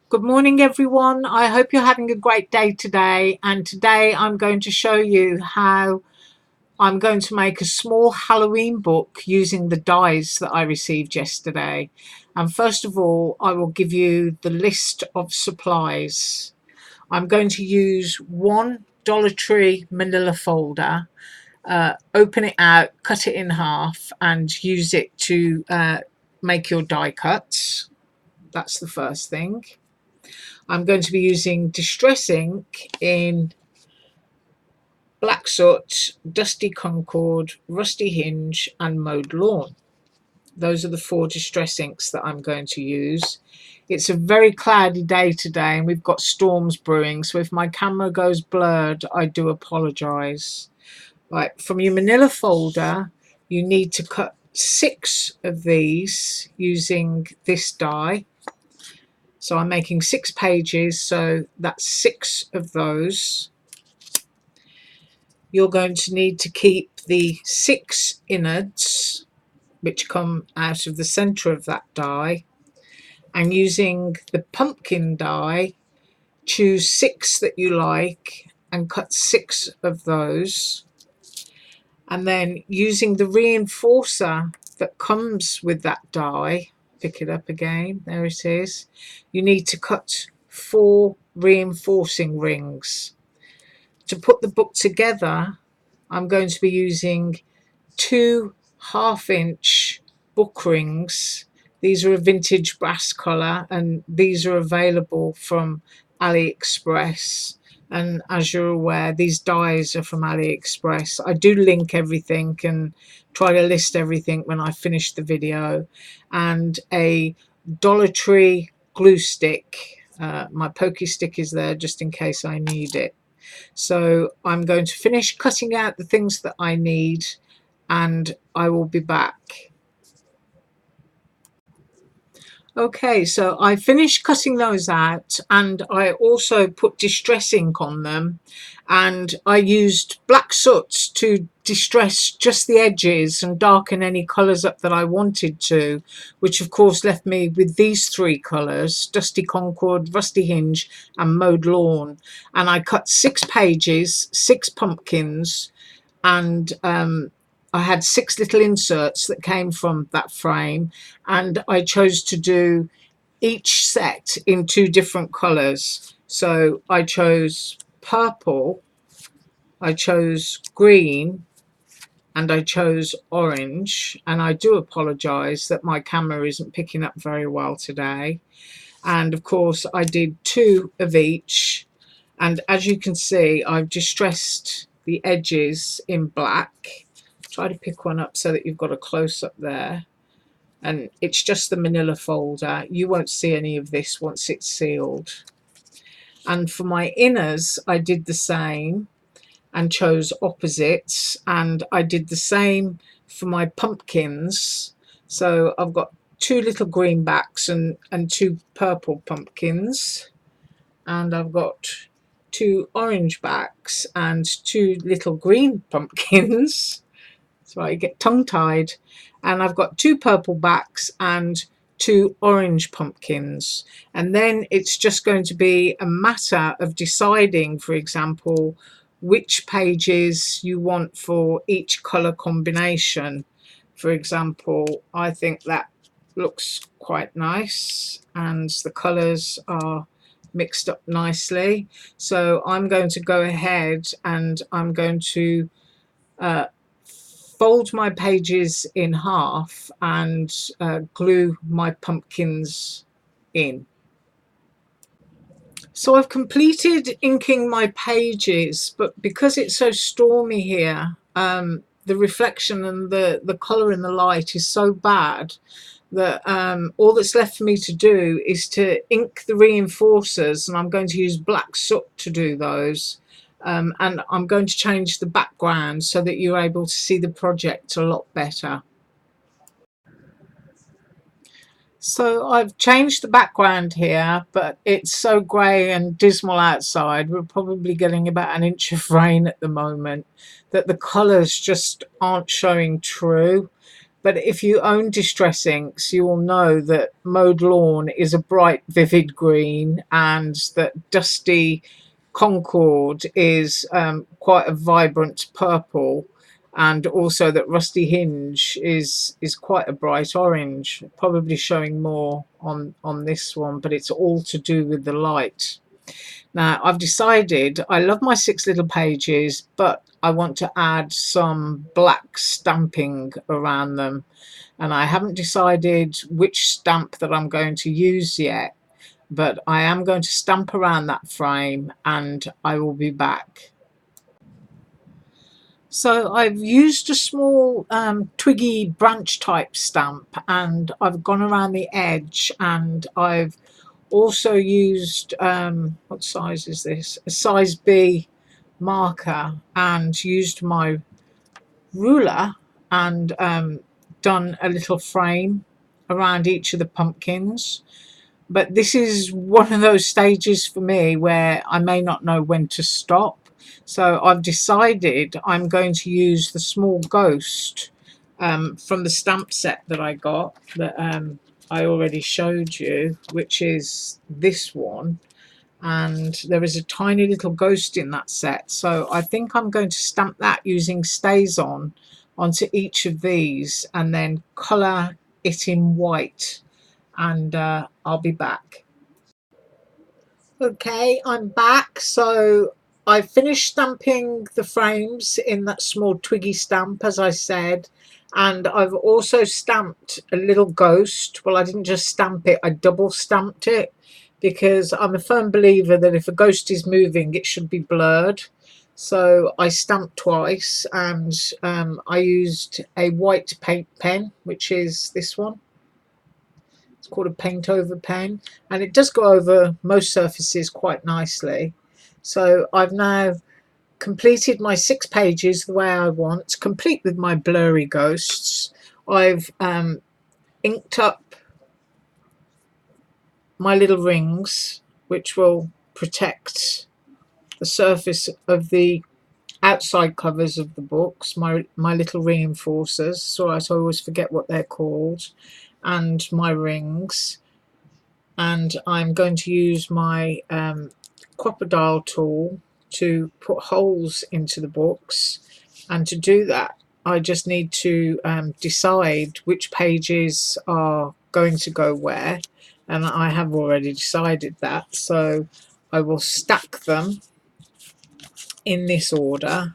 Good morning, everyone. I hope you're having a great day today. And today I'm going to show you how I'm going to make a small Halloween book using the dies that I received yesterday. And first of all, I will give you the list of supplies. I'm going to use one Dollar Tree manila folder, open it out, cut it in half, and use it to make your die cuts. That's the first thing. I'm going to be using Distress ink in Black Soot, Dusty Concord, Rusty Hinge and Mowed Lawn. Those are the four Distress inks that I'm going to use. It's a very cloudy day today and we've got storms brewing, so if my camera goes blurred, I do apologise. Right, from your manila folder, you need to cut 6 of these using this die. So I'm making 6 pages, so that's 6 of those. You're going to need to keep the 6 innards, which come out of the centre of that die. And using the pumpkin die, choose 6 that you like and cut 6 of those. And then using the reinforcer that comes with that die, pick it up again, there it is, you need to cut 4 reinforcing rings. To put the book together, I'm going to be using 2 half-inch book rings. These are a vintage brass colour and these are available from AliExpress. And as you're aware, these dies are from AliExpress. I do link everything and try to list everything when I finish the video. And a Dollar Tree glue stick. My pokey stick is there just in case I need it. So I'm going to finish cutting out the things that I need and I will be back. Okay, so I finished cutting those out and I also put distress ink on them, and I used black soot to distress just the edges and darken any colours up that I wanted to, which of course left me with these 3 colours: Dusty Concord, Rusty Hinge and Mowed Lawn. And I cut 6 pages, 6 pumpkins, and I had 6 little inserts that came from that frame, and I chose to do each set in 2 different colours. So I chose purple, I chose green, and I chose orange. And I do apologise that my camera isn't picking up very well today. And of course I did 2 of each, and as you can see I've distressed the edges in black. Try to pick one up so that you've got a close-up there, and it's just the manila folder. You won't see any of this once it's sealed. And for my inners I did the same and chose opposites, and I did the same for my pumpkins. So I've got 2 little greenbacks and 2 purple pumpkins, and I've got 2 orange backs and 2 little green pumpkins. So I get tongue-tied. And I've got 2 purple backs and 2 orange pumpkins. And then it's just going to be a matter of deciding, for example, which pages you want for each colour combination. For example, I think that looks quite nice and the colours are mixed up nicely. So I'm going to go ahead and I'm going to fold my pages in half and glue my pumpkins in. So I've completed inking my pages, but because it's so stormy here, the reflection and the colour in the light is so bad that all that's left for me to do is to ink the reinforcers, and I'm going to use black soot to do those. And I'm going to change the background so that you're able to see the project a lot better. So I've changed the background here, but it's so grey and dismal outside. We're probably getting about an inch of rain at the moment, that the colours just aren't showing true. But if you own distress inks, you will know that Mowed Lawn is a bright, vivid green, and that Dusty Concord is quite a vibrant purple, and also that Rusty Hinge is quite a bright orange. Probably showing more on this one, but it's all to do with the light. Now, I've decided I love my six little pages, but I want to add some black stamping around them. And I haven't decided which stamp that I'm going to use yet, but I am going to stamp around that frame and I will be back. So I've used a small twiggy branch type stamp, and I've gone around the edge, and I've also used what size is this, a size B marker, and used my ruler and done a little frame around each of the pumpkins. But this is one of those stages for me where I may not know when to stop, so I've decided I'm going to use the small ghost from the stamp set that I got, that I already showed you, which is this one. And there is a tiny little ghost in that set, so I think I'm going to stamp that using StazOn onto each of these and then colour it in white, and I'll be back. Okay, I'm back. So I finished stamping the frames in that small twiggy stamp, as I said, and I've also stamped a little ghost. Well, I didn't just stamp it, I double stamped it, because I'm a firm believer that if a ghost is moving, it should be blurred. So I stamped twice, and I used a white paint pen, which is this one. It's called a paint over pen, and it does go over most surfaces quite nicely. So I've now completed my 6 pages the way I want, complete with my blurry ghosts. I've inked up my little rings, which will protect the surface of the outside covers of the books, my little reinforcers, so I always forget what they're called, and my rings. And I'm going to use my crocodile tool to put holes into the books, and to do that I just need to decide which pages are going to go where, and I have already decided that, so I will stack them in this order,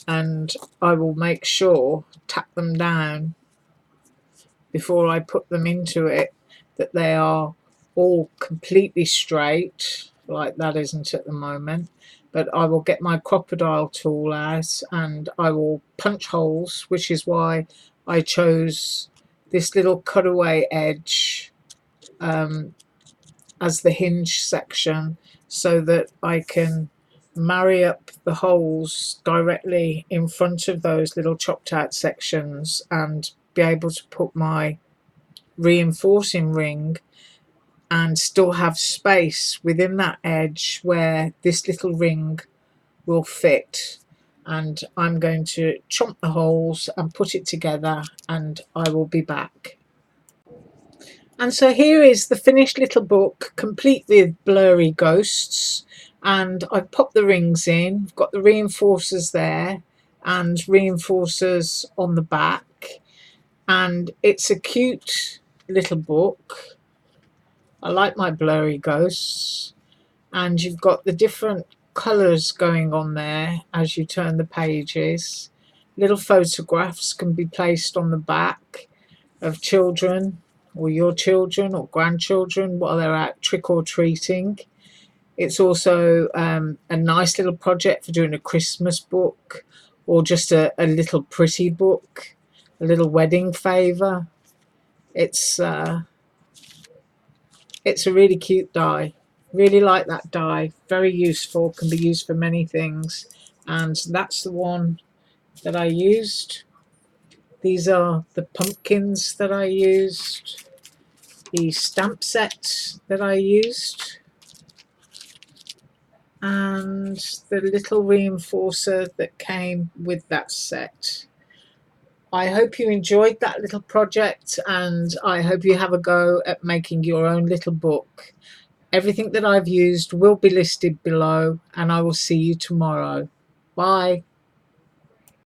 and I will make sure, tack them down before I put them into it, that they are all completely straight, like that isn't at the moment. But I will get my crocodile tool out and I will punch holes, which is why I chose this little cutaway edge as the hinge section, so that I can marry up the holes directly in front of those little chopped out sections and be able to put my reinforcing ring and still have space within that edge where this little ring will fit. And I'm going to chomp the holes and put it together, and I will be back. And so here is the finished little book, complete with blurry ghosts, and I've popped the rings in. I've got the reinforcers there and reinforcers on the back, and it's a cute little book. I like my blurry ghosts, and you've got the different colours going on there as you turn the pages. Little photographs can be placed on the back of children, or your children or grandchildren while they're out trick or treating. It's also a nice little project for doing a Christmas book, or just a little pretty book, a little wedding favour. It's a really cute die. Really like that die. Very useful. Can be used for many things. And that's the one that I used. These are the pumpkins that I used. The stamp set that I used. And the little reinforcer that came with that set. I hope you enjoyed that little project and I hope you have a go at making your own little book. Everything that I've used will be listed below and I will see you tomorrow. Bye.